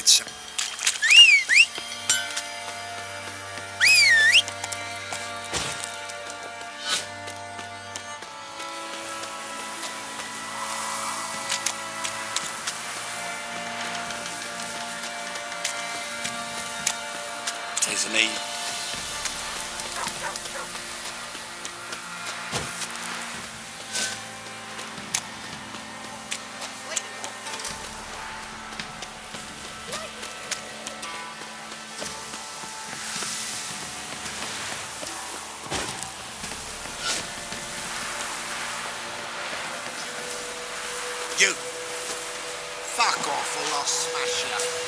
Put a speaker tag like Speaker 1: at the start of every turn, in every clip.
Speaker 1: It's... Isn't he? You! Fuck off or I'll smash you.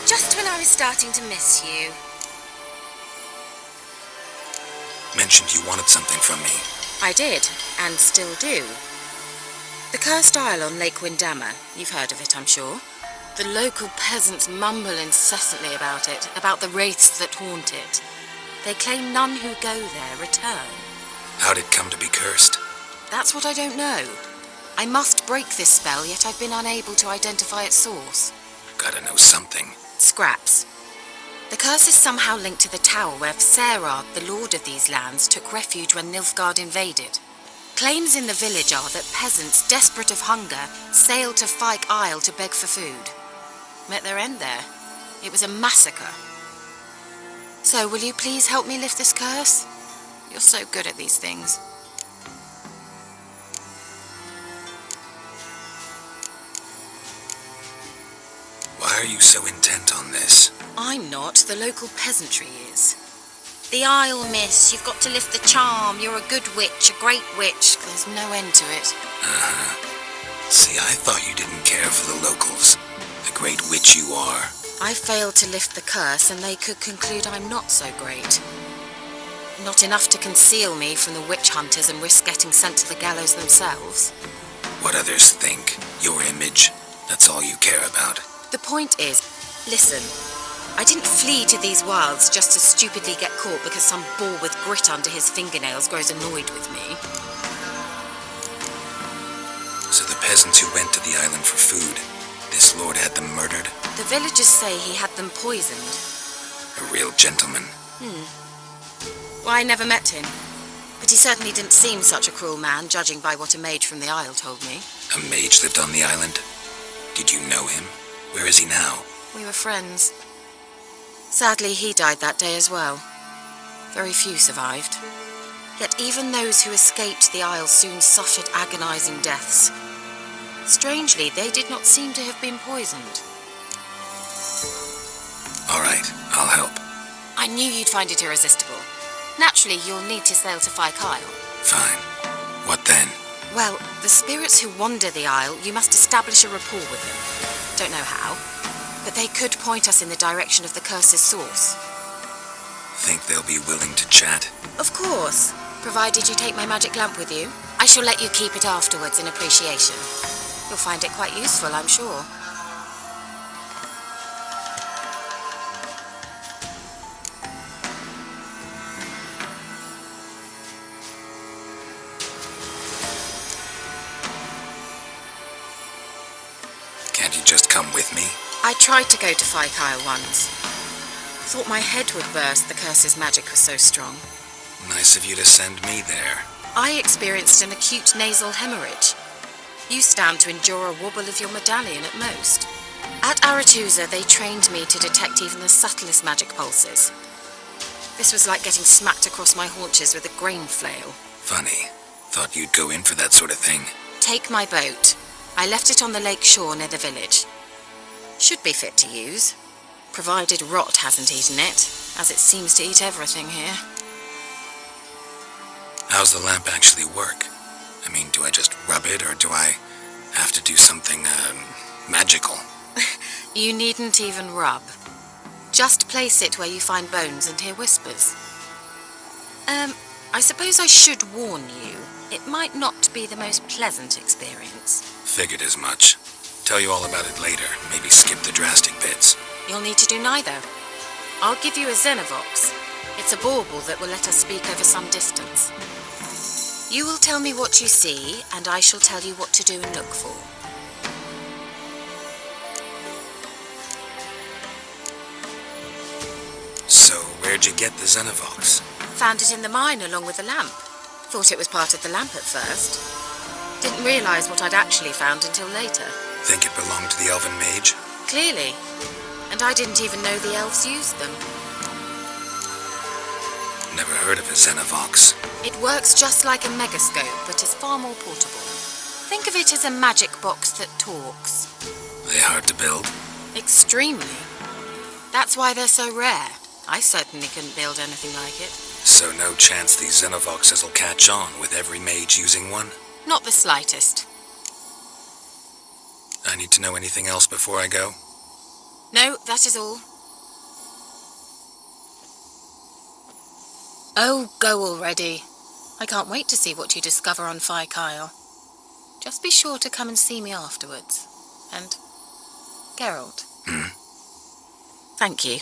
Speaker 2: Just when I was starting to miss you.
Speaker 1: Mentioned you wanted something from me.
Speaker 2: I did, and still do. The cursed isle on Lake Windammer. You've heard of it, I'm sure. The local peasants mumble incessantly about it, about the wraiths that haunt it. They claim none who go there return.
Speaker 1: How'd it come to be cursed?
Speaker 2: That's what I don't know. I must break this spell, yet I've been unable to identify its source.
Speaker 1: Gotta know something.
Speaker 2: Scraps. The curse is somehow linked to the tower where Serad, the lord of these lands, took refuge when Nilfgaard invaded. Claims in the village are that peasants, desperate of hunger, sailed to Fyke Isle to beg for food. Met their end there. It was a massacre. So, will you please help me lift this curse? You're so good at these things.
Speaker 1: Why are you so intent on this?
Speaker 2: I'm not. The local peasantry is. The Isle, miss. You've got to lift the charm. You're a good witch, a great witch. There's no end to it.
Speaker 1: See, I thought you didn't care for the locals. The great witch you are.
Speaker 2: I failed to lift the curse, and they could conclude I'm not so great. Not enough to conceal me from the witch hunters and risk getting sent to the gallows themselves.
Speaker 1: What others think, your image, that's all you care about.
Speaker 2: The point is, listen, I didn't flee to these wilds just to stupidly get caught because some boar with grit under his fingernails grows annoyed with me.
Speaker 1: So the peasants who went to the island for food, this lord had them murdered?
Speaker 2: The villagers say he had them poisoned.
Speaker 1: A real gentleman.
Speaker 2: Well, I never met him, but he certainly didn't seem such a cruel man, judging by what a mage from the Isle told me.
Speaker 1: A mage lived on the island? Did you know him? Where is he now?
Speaker 2: We were friends. Sadly, he died that day as well. Very few survived. Yet even those who escaped the Isle soon suffered agonizing deaths. Strangely, they did not seem to have been poisoned.
Speaker 1: All right, I'll help.
Speaker 2: I knew you'd find it irresistible. Naturally, you'll need to sail to Fyke Isle.
Speaker 1: Fine. What then?
Speaker 2: Well, the spirits who wander the Isle, you must establish a rapport with them. Don't know how, but they could point us in the direction of the curse's source.
Speaker 1: Think they'll be willing to chat?
Speaker 2: Of course, provided you take my magic lamp with you. I I shall let you keep it afterwards in appreciation. You'll find it quite useful, I'm sure.
Speaker 1: Can't you just come with me?
Speaker 2: I tried to go to Phi-Kyle once. Thought my head would burst, the curse's magic was so strong.
Speaker 1: Nice of you to send me there.
Speaker 2: I experienced an acute nasal hemorrhage. You stand to endure a wobble of your medallion at most. At Aretusa, they trained me to detect even the subtlest magic pulses. This was like getting smacked across my haunches with a grain flail.
Speaker 1: Funny. Thought you'd go in for that sort of thing.
Speaker 2: Take my boat. I left it on the lake shore near the village. Should be fit to use, provided rot hasn't eaten it, as it seems to eat everything here.
Speaker 1: How's the lamp actually work? I mean, do I just rub it, or do I have to do something, magical?
Speaker 2: You needn't even rub. Just place it where you find bones and hear whispers. I suppose I should warn you, it might not be the most pleasant experience.
Speaker 1: Figured as much. Tell you all about it later, maybe skip the drastic bits.
Speaker 2: You'll need to do neither. I'll give you a Xenovox. It's a bauble that will let us speak over some distance. You will tell me what you see, and I shall tell you what to do and look for.
Speaker 1: So, where'd you get the Xenovox?
Speaker 2: Found it in the mine along with the lamp. Thought it was part of the lamp at first. Didn't realise what I'd actually found until later.
Speaker 1: Think it belonged to the elven mage?
Speaker 2: Clearly. And I didn't even know the elves used them.
Speaker 1: Never heard of a Xenovox.
Speaker 2: It works just like a megascope, but is far more portable. Think of it as a magic box that talks.
Speaker 1: They hard to build?
Speaker 2: Extremely. That's why they're so rare. I certainly couldn't build anything like it.
Speaker 1: So no chance these Xenovoxes will catch on with every mage using one?
Speaker 2: Not the slightest.
Speaker 1: I need to know anything else before I go?
Speaker 2: No, that is all. Oh, go already. I can't wait to see what you discover on Phi-Kyle. Just be sure to come and see me afterwards. And Geralt. Thank you.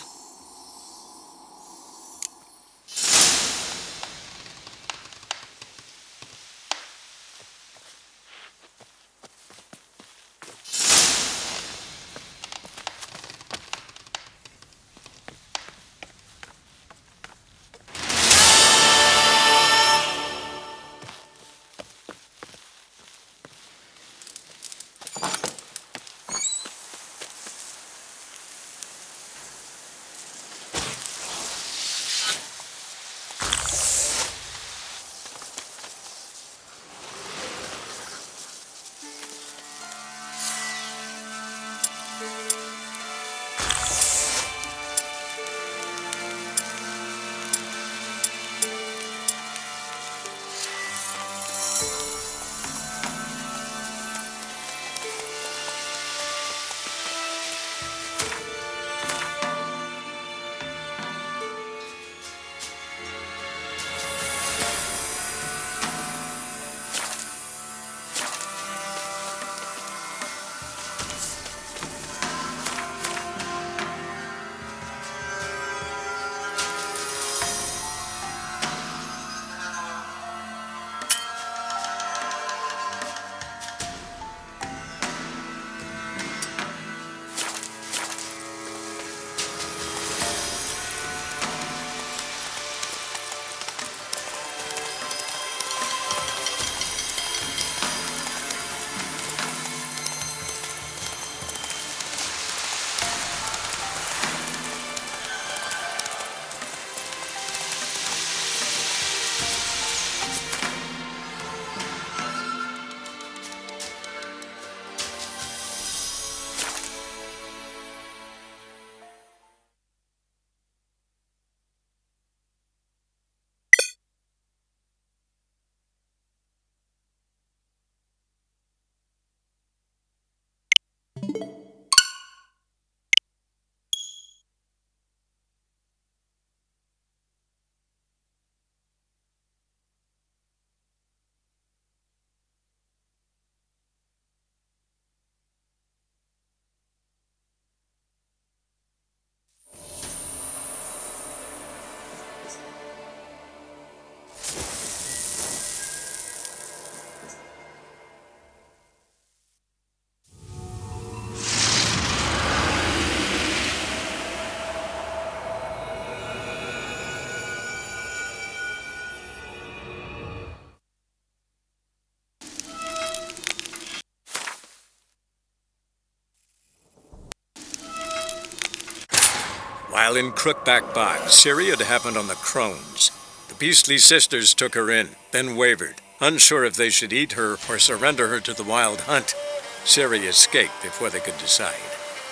Speaker 3: While in Crookback Bog, Ciri had happened on the crones. The beastly sisters took her in, then wavered, unsure if they should eat her or surrender her to the wild hunt. Ciri escaped before they could decide.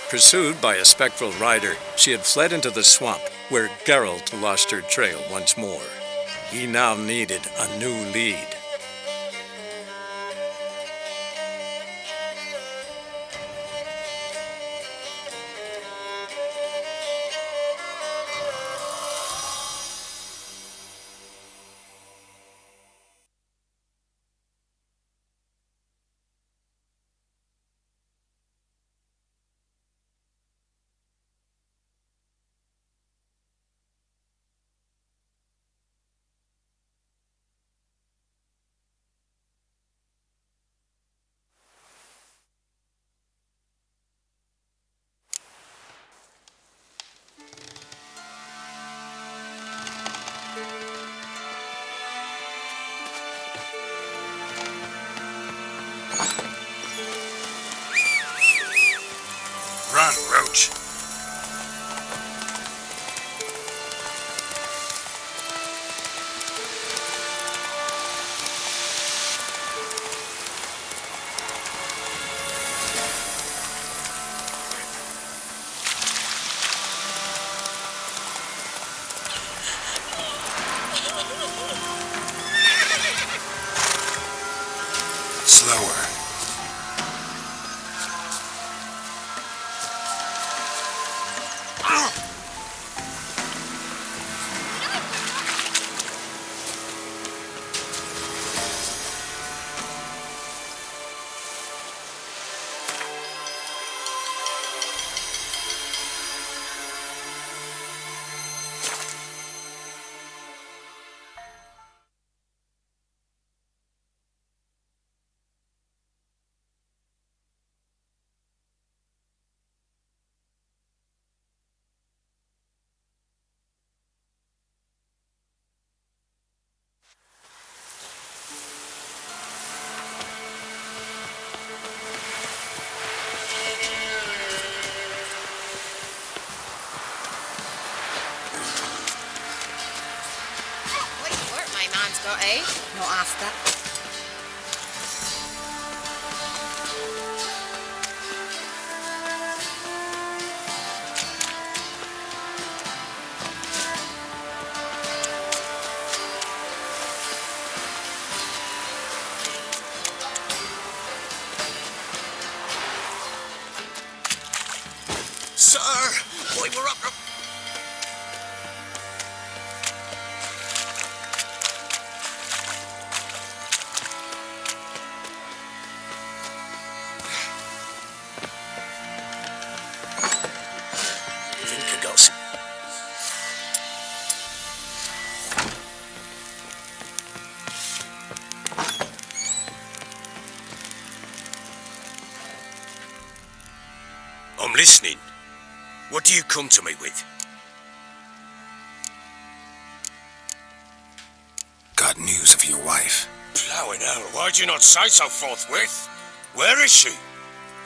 Speaker 3: Pursued by a spectral rider, she had fled into the swamp, where Geralt lost her trail once more. He now needed a new lead.
Speaker 1: Run, Roach. Slower.
Speaker 2: Got eh? Not after.
Speaker 1: Sir, we were up. I'm listening. What do you come to me with? Got news of your wife. Plowing hell, why'd you not say so forthwith? Where is she?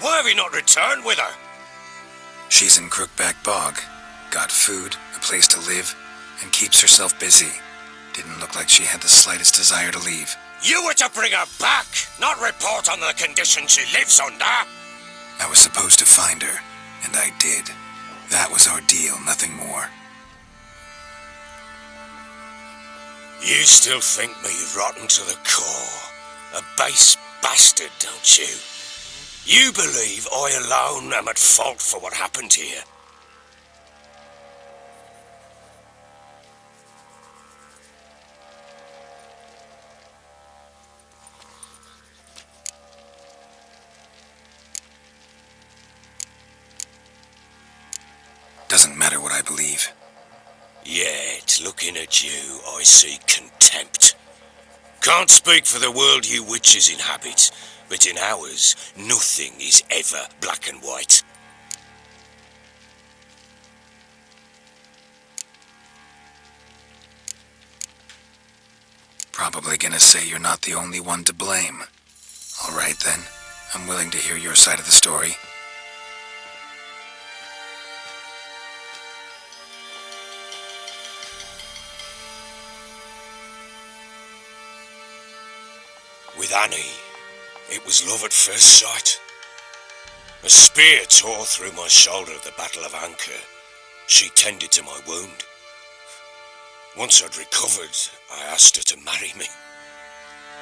Speaker 1: Why have you not returned with her? She's in Crookback Bog. Got food, a place to live, and keeps herself busy. Didn't look like she had the slightest desire to leave. You were to bring her back, not report on the conditions she lives under. I was supposed to find her, and I did. That was our deal, nothing more. You still think me rotten to the core. A base bastard, don't you? You believe I alone am at fault for what happened here. Doesn't matter what I believe. Yet, looking at you, I see contempt. Can't speak for the world you witches inhabit, but in ours, nothing is ever black and white. Probably gonna say you're not the only one to blame. All right then, I'm willing to hear your side of the story. With Annie, it was love at first sight. A spear tore through my shoulder at the Battle of Anchor. She tended to my wound. Once I'd recovered, I asked her to marry me.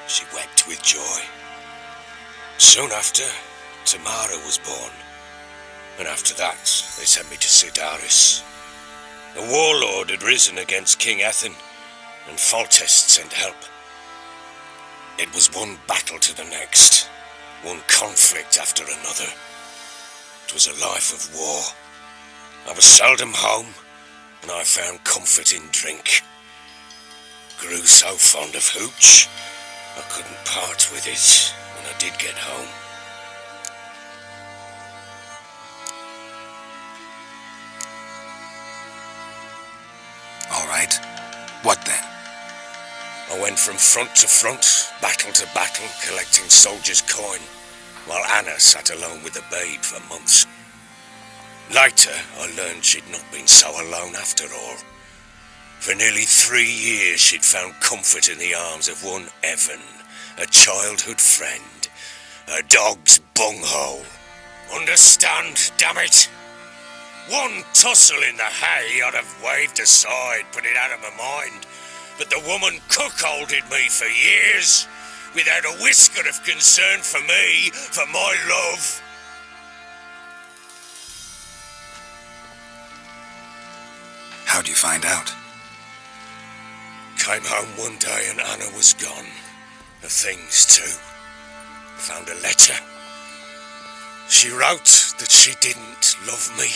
Speaker 1: She wept with joy. Soon after, Tamara was born. And after that, they sent me to Sidaris. A warlord had risen against King Ethan, and Foltest sent help. It was one battle to the next, one conflict after another. It was a life of war. I was seldom home, and I found comfort in drink. Grew so fond of hooch, I couldn't part with it when I did get home.
Speaker 4: All right. What then?
Speaker 1: I went from front to front, battle to battle, collecting soldiers' coin, while Anna sat alone with the babe for months. Later, I learned she'd not been so alone after all. For nearly 3 years, she'd found comfort in the arms of one Evan, a childhood friend, a dog's bunghole. Understand, damn it? One tussle in the hay I'd have waved aside, put it out of my mind. But the woman cuckolded me for years, without a whisker of concern for me, for my love.
Speaker 4: How'd you find out?
Speaker 1: Came home one day and Anna was gone. The things too. Found a letter. She wrote that she didn't love me,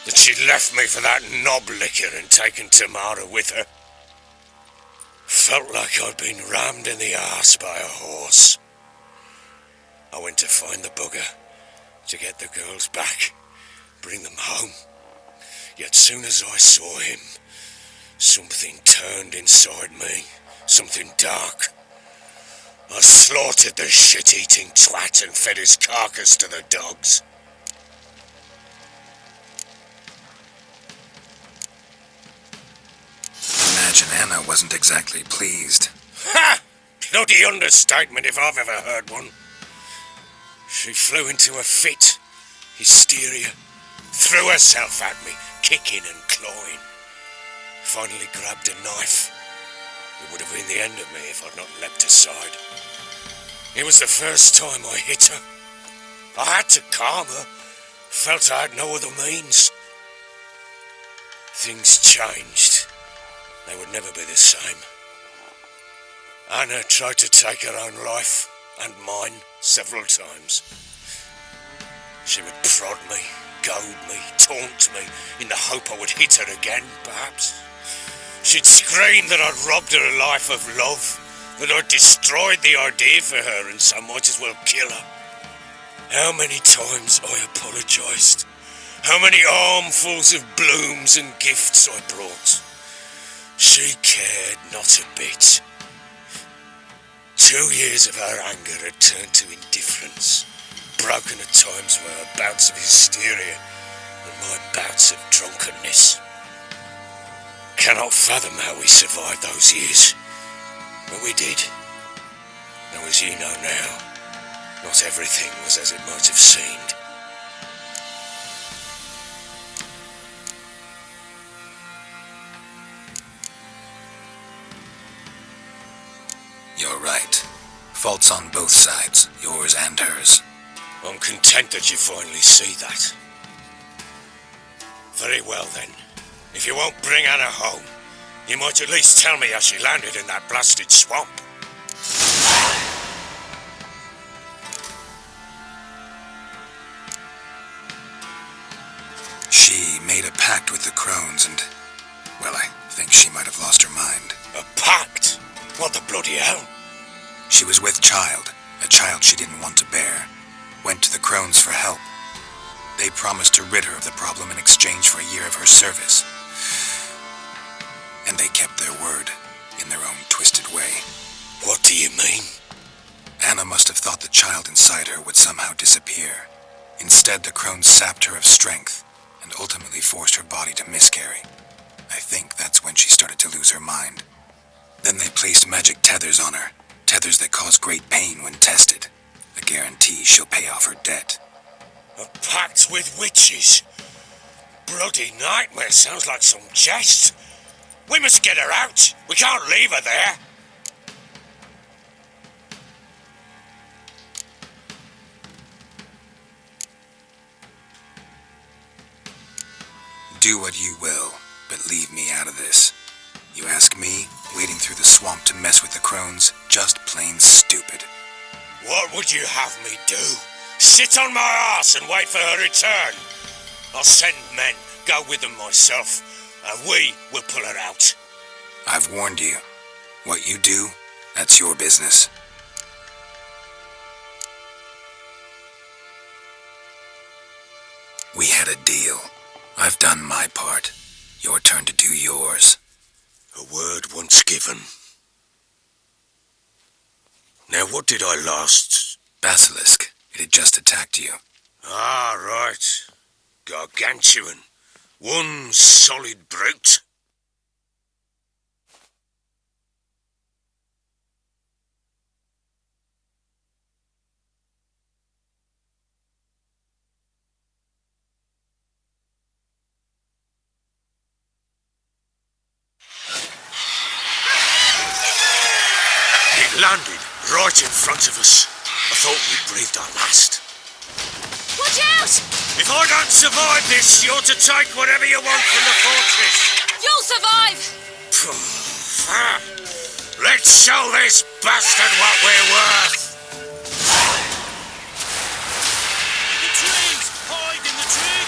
Speaker 1: that she'd left me for that knob licker and taken Tamara with her. Felt like I'd been rammed in the arse by a horse. I went to find the bugger, to get the girls back, bring them home. Yet soon as I saw him, something turned inside me, something dark. I slaughtered the shit-eating twat and fed his carcass to the dogs.
Speaker 4: Imagine Anna wasn't exactly pleased.
Speaker 1: Ha! Bloody understatement if I've ever heard one. She flew into a fit, hysteria, threw herself at me, kicking and clawing. Finally grabbed a knife. It would have been the end of me if I'd not leapt aside. It was the first time I hit her. I had to calm her. Felt I had no other means. Things changed. They would never be the same. Anna tried to take her own life, and mine, several times. She would prod me, goad me, taunt me, in the hope I would hit her again, perhaps. She'd scream that I'd robbed her a life of love, that I'd destroyed the idea for her and so might as well kill her. How many times I apologised. How many armfuls of blooms and gifts I brought. She cared not a bit. 2 years of her anger had turned to indifference, broken at times by her bouts of hysteria and my bouts of drunkenness. Cannot fathom how we survived those years, but we did. Though as you know now, not everything was as it might have seemed.
Speaker 4: You're right. Faults on both sides, yours and hers.
Speaker 1: I'm content that you finally see that. Very well then. If you won't bring Anna home, you might at least tell me how she landed in that blasted swamp.
Speaker 4: She made a pact with the crones and, well, I think she might have lost her mind.
Speaker 1: A pact? What the bloody hell?
Speaker 4: She was with child, a child she didn't want to bear. Went to the crones for help. They promised to rid her of the problem in exchange for a year of her service. And they kept their word, in their own twisted way.
Speaker 1: What do you mean?
Speaker 4: Anna must have thought the child inside her would somehow disappear. Instead, the crones sapped her of strength, and ultimately forced her body to miscarry. I think that's when she started to lose her mind. Then they placed magic tethers on her, Tethers that cause great pain when tested. A guarantee she'll pay off her debt.
Speaker 1: A pact with witches? Bloody nightmare, sounds like some jest. We must get her out. We can't leave her there.
Speaker 4: Do what you will, but leave me out of this. You ask me, wading through the swamp to mess with the crones, just plain stupid.
Speaker 1: What would you have me do? Sit on my arse and wait for her return? I'll send men, go with them myself, and we will pull her out.
Speaker 4: I've warned you. What you do, that's your business. We had a deal. I've done my part. Your turn to do yours.
Speaker 1: A word once given. Now what did I last?
Speaker 4: Basilisk. It had just attacked you.
Speaker 1: Ah, right. Gargantuan. One solid brute. It landed right in front of us. I thought we breathed our last.
Speaker 2: Watch out!
Speaker 1: If I don't survive this, you're to take whatever you want from the fortress.
Speaker 2: You'll survive!
Speaker 1: Let's show this bastard what we're worth. The trees! Hide in the tree!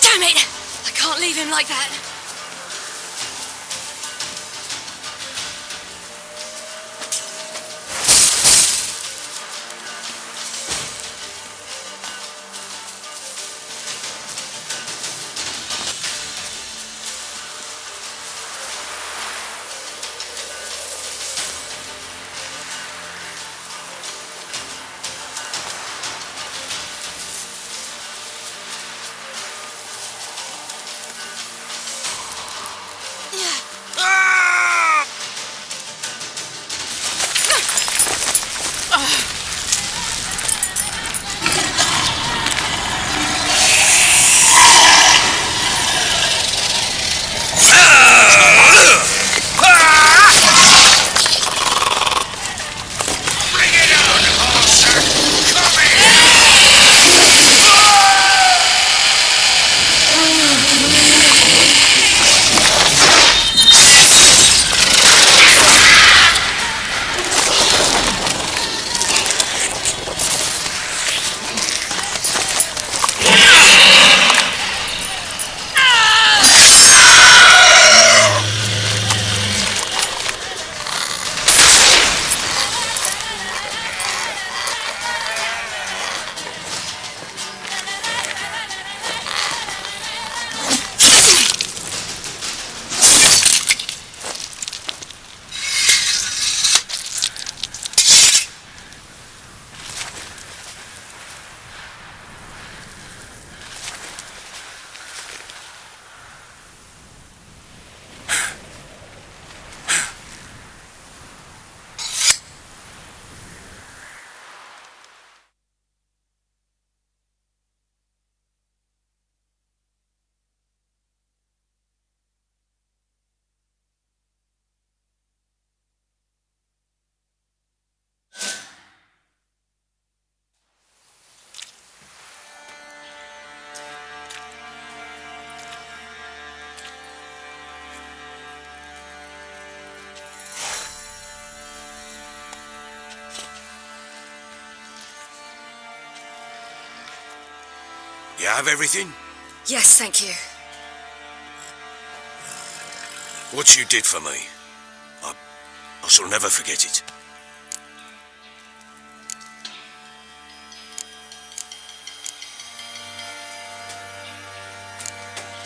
Speaker 2: Damn it! I can't leave him like that.
Speaker 1: You have everything?
Speaker 5: Yes, thank you.
Speaker 1: What you did for me, I shall never forget it.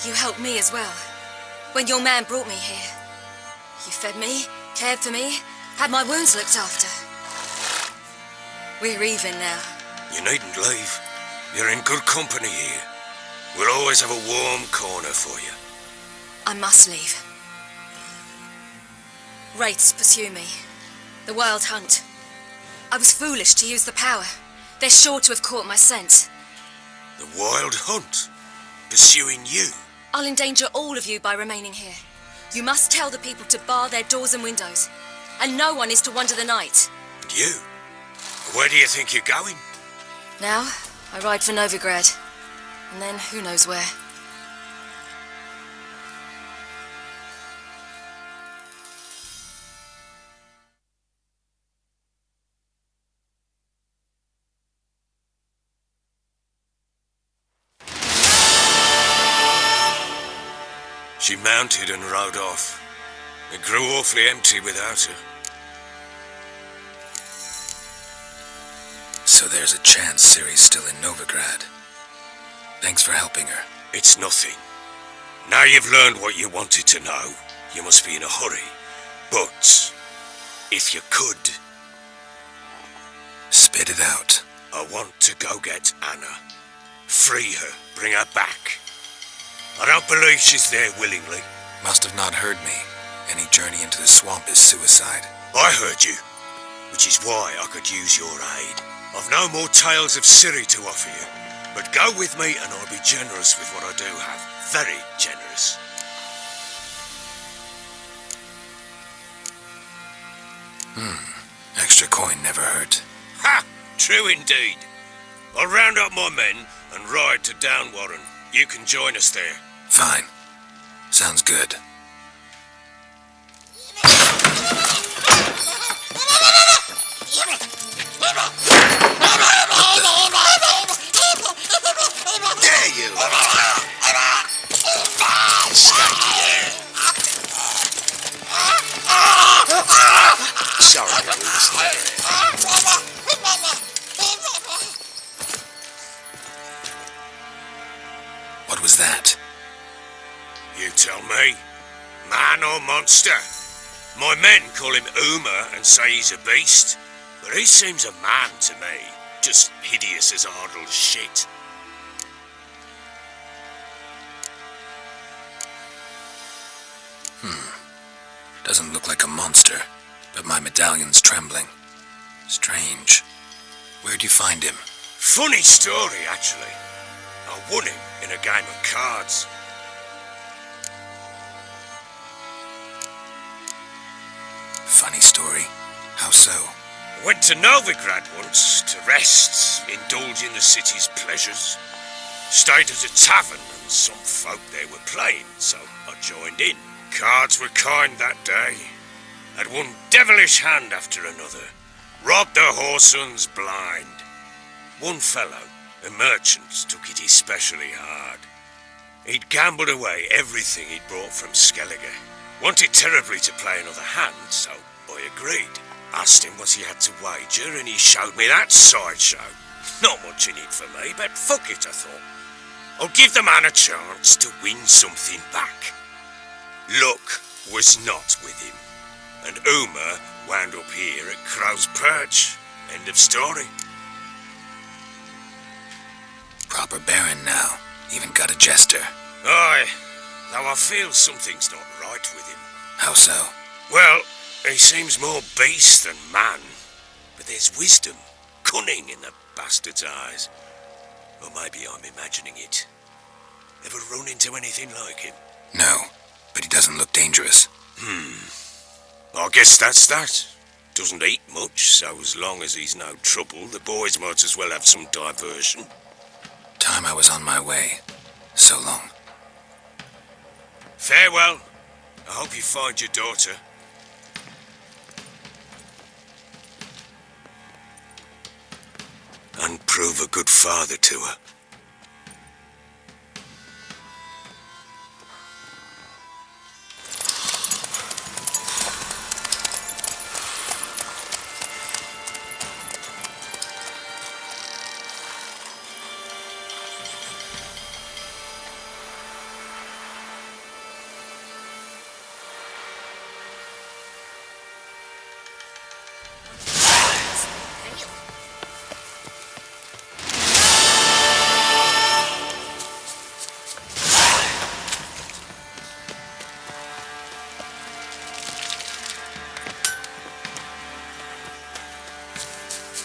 Speaker 5: You helped me as well. When your man brought me here. You fed me, cared for me, had my wounds looked after. We're even now.
Speaker 1: You needn't leave. You're in good company here. We'll always have a warm corner for you.
Speaker 5: I must leave. Wraiths pursue me. The wild hunt. I was foolish to use the power. They're sure to have caught my scent.
Speaker 1: The wild hunt? Pursuing you?
Speaker 5: I'll endanger all of you by remaining here. You must tell the people to bar their doors and windows. And no one is to wander the night.
Speaker 1: You? Where do you think you're going?
Speaker 5: Now, I ride for Novigrad. And then who knows where.
Speaker 1: She mounted and rode off. It grew awfully empty without her.
Speaker 4: So there's a chance Ciri's still in Novigrad. Thanks for helping her.
Speaker 1: It's nothing. Now you've learned what you wanted to know, you must be in a hurry. But, if you could...
Speaker 4: Spit it out.
Speaker 1: I want to go get Anna. Free her, bring her back. I don't believe she's there willingly.
Speaker 4: Must have not heard me. Any journey into the swamp is suicide.
Speaker 1: I heard you, which is why I could use your aid. I've no more tales of Ciri to offer you, but go with me and I'll be generous with what I do have. Very generous.
Speaker 4: Extra coin never hurt.
Speaker 1: Ha! True indeed. I'll round up my men and ride to Downwarren. You can join us there.
Speaker 4: Fine. Sounds good.
Speaker 1: There you are. Sorry,
Speaker 4: What was that?
Speaker 1: You tell me. Man or monster? My men call him Uma and say he's a beast, but he seems a man to me. Just hideous as Ardle's shit.
Speaker 4: Doesn't look like a monster, but my medallion's trembling. Strange. Where'd you find him?
Speaker 1: Funny story, actually. I won him in a game of cards.
Speaker 4: Funny story. How so?
Speaker 1: I went to Novigrad once to rest, indulge in the city's pleasures. Stayed at a tavern and some folk there were playing, so I joined in. Cards were kind that day. Had one devilish hand after another. Robbed the whoresons blind. One fellow, a merchant, took it especially hard. He'd gambled away everything he'd brought from Skellige. Wanted terribly to play another hand, so I agreed. Asked him what he had to wager, and he showed me that sideshow. Not much in it for me, but fuck it, I thought. I'll give the man a chance to win something back. Luck was not with him, and Uma wound up here at Crow's Perch. End of story.
Speaker 4: Proper baron now. Even got a jester.
Speaker 1: Aye, though I feel something's not right with him.
Speaker 4: How so?
Speaker 1: Well, he seems more beast than man, but there's wisdom, cunning in the bastard's eyes. Or maybe I'm imagining it. Ever run into anything like him?
Speaker 4: No, but he doesn't look dangerous.
Speaker 1: I guess that's that. Doesn't eat much, so as long as he's no trouble, the boys might as well have some diversion.
Speaker 4: Time I was on my way. So long.
Speaker 1: Farewell. I hope you find your daughter. And prove a good father to her.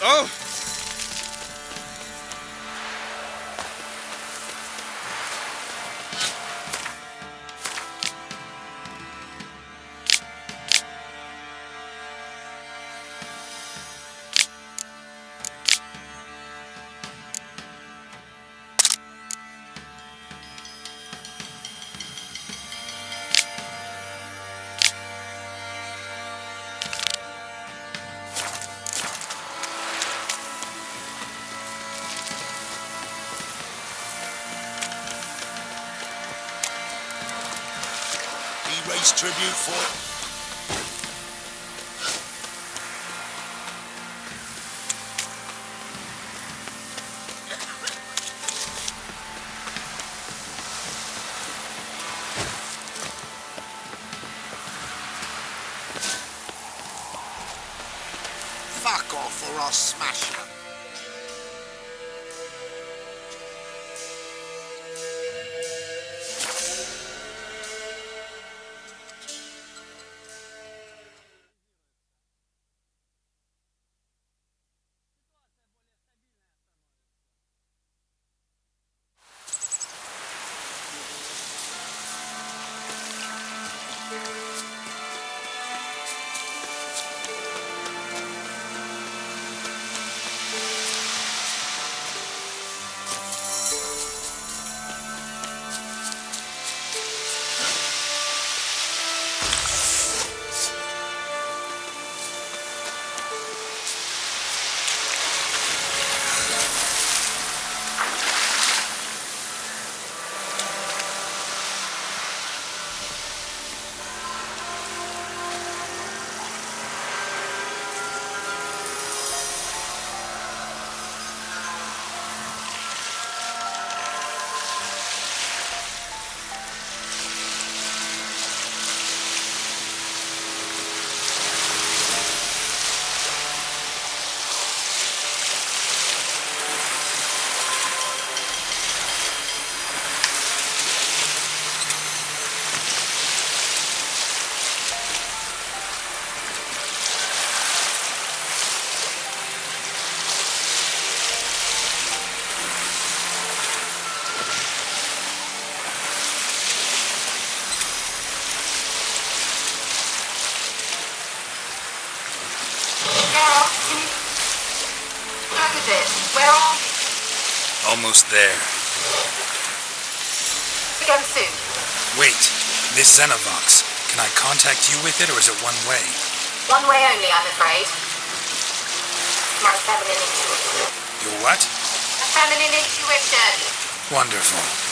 Speaker 3: Oh!
Speaker 1: Raise tribute for it. Fuck off or I'll smash you.
Speaker 2: Where are you?
Speaker 4: Almost there.
Speaker 2: Again soon.
Speaker 4: Wait, this Xenovox. Can I contact you with it, or is it one way?
Speaker 2: One way only, I'm afraid. My feminine intuition.
Speaker 4: Your what?
Speaker 2: A feminine intuition.
Speaker 4: Wonderful.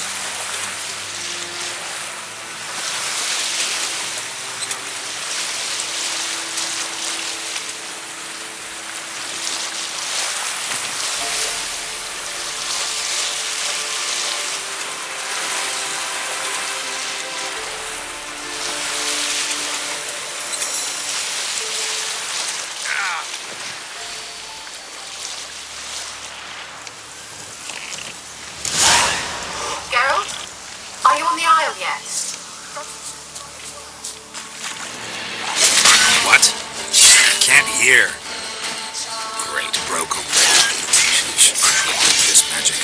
Speaker 2: Are you on the aisle yet?
Speaker 4: What? Can't hear. Great, broke open. This magic.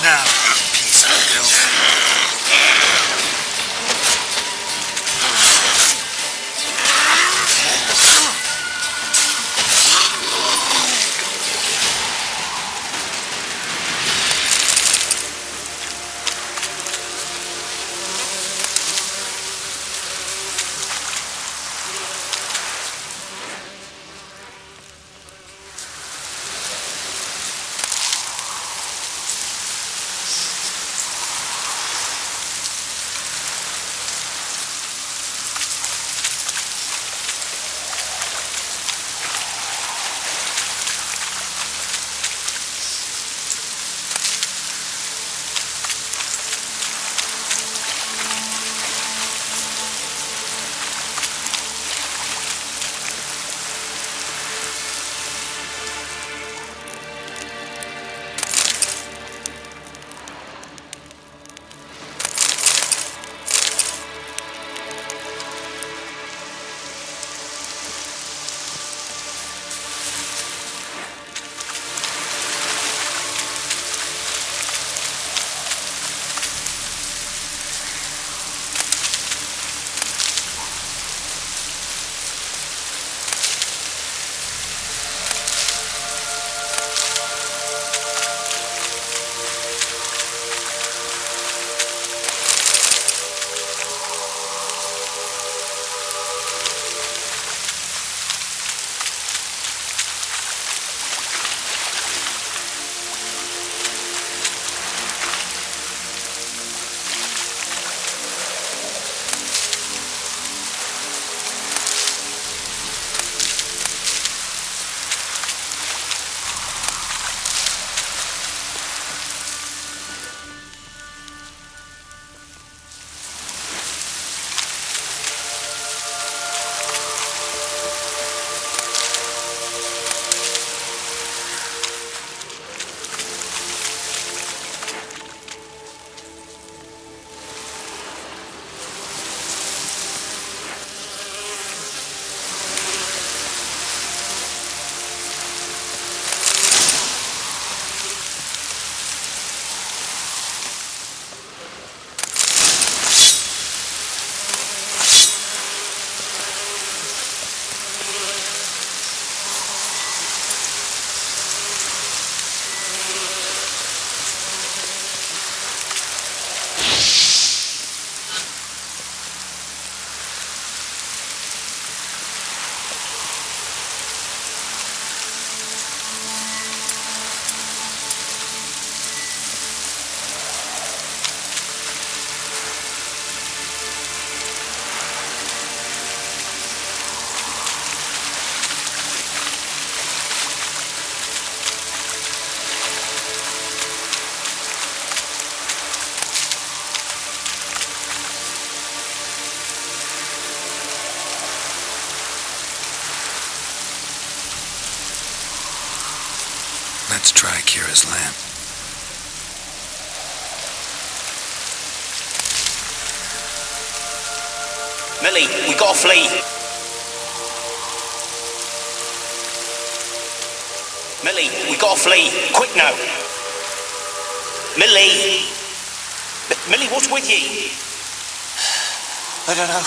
Speaker 4: now, you piece of filth. Let's try Kira's lamp.
Speaker 6: Millie, we gotta flee. Millie, we gotta flee. Quick now. Millie. Millie, what's with you?
Speaker 7: I don't know.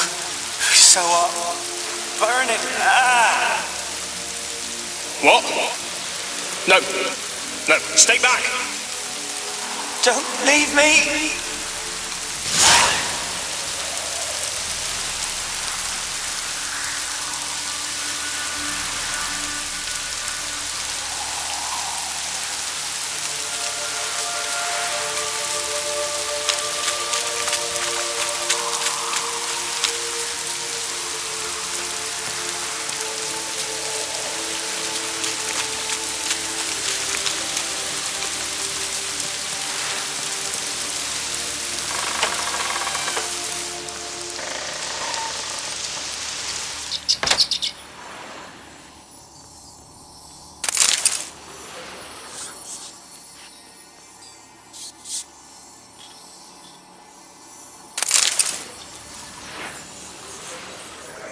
Speaker 7: So hot. Burning. Ah!
Speaker 6: What? No. No, stay back.
Speaker 7: Don't leave me.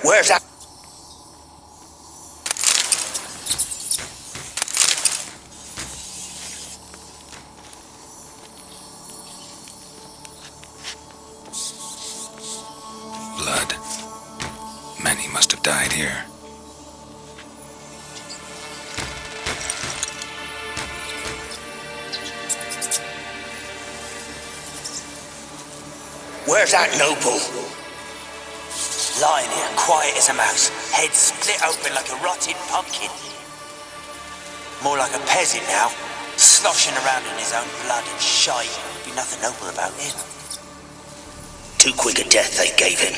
Speaker 6: Where's that?
Speaker 4: blood. Many must have died here.
Speaker 7: Where's that noble? Lying here, quiet as a mouse, head split open like a rotted pumpkin. More like a peasant now, sloshing around in his own blood and shite. Be nothing noble about him.
Speaker 6: Too quick a death they gave him.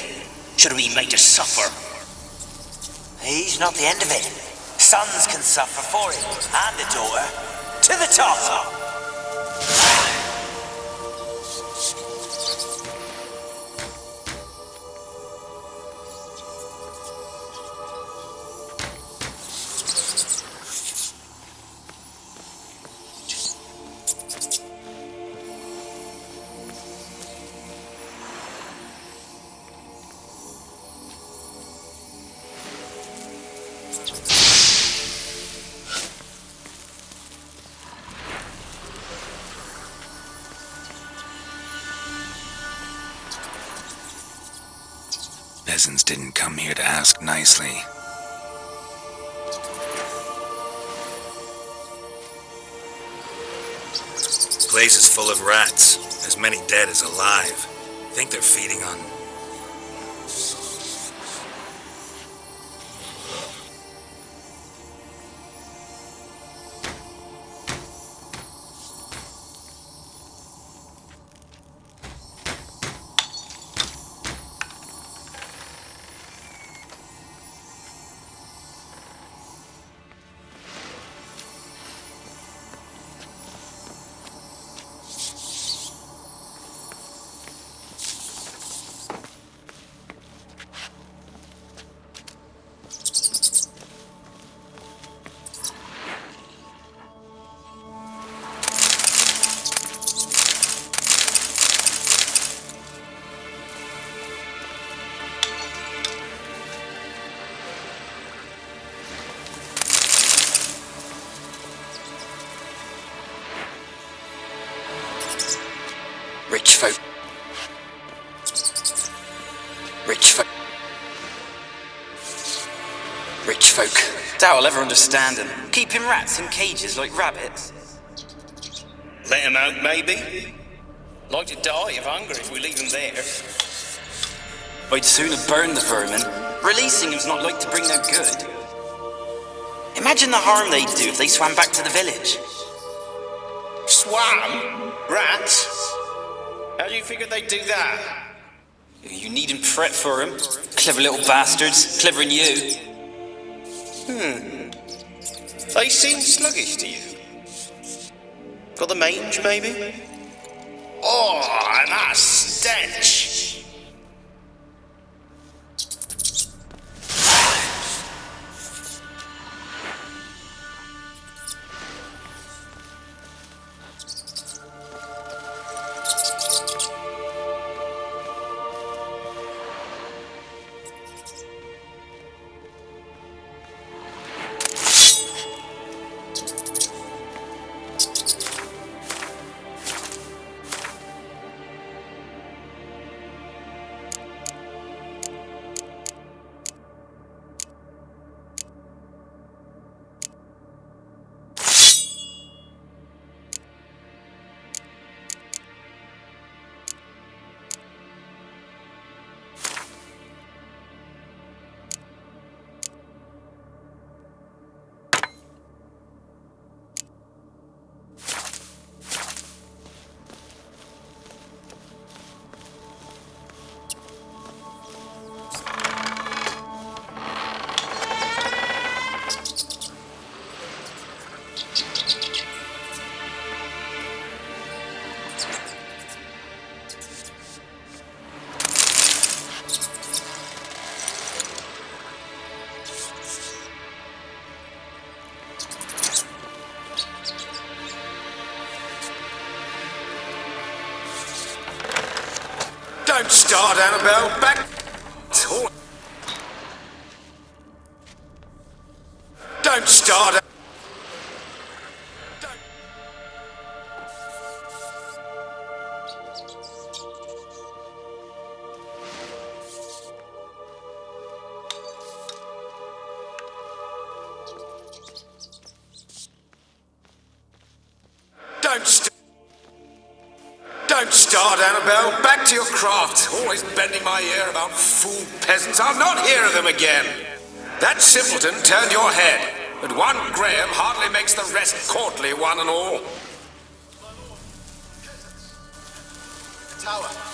Speaker 6: Should have been made to suffer.
Speaker 7: He's not the end of it. Sons can suffer for him, and a daughter. To the top!
Speaker 4: Peasants didn't come here to ask nicely. Place is full of rats, as many dead as alive. Think they're feeding on...
Speaker 7: Rich folk. Rich folk. Rich folk. Doubt I'll ever understand them. Keeping rats in cages like rabbits.
Speaker 6: Let him out, maybe? Like to die of hunger if we leave him there.
Speaker 7: I'd sooner burn the vermin. Releasing him's not like to bring no good. Imagine the harm they'd do if they swam back to the village.
Speaker 6: Swam? Rats? How do you figure they'd do that?
Speaker 7: You needn't fret for him. Clever little bastards. Clever than you.
Speaker 6: They seem sluggish to you. Got the mange, maybe? Oh, and that stench!
Speaker 1: Don't start, Annabelle. Back. Don't start.
Speaker 8: Don't start, Annabelle. Back to your craft. Always bending my ear about fool peasants. I'll not hear of them again. That simpleton turned your head, but one Graham hardly makes the rest courtly, one and all.
Speaker 9: Tower.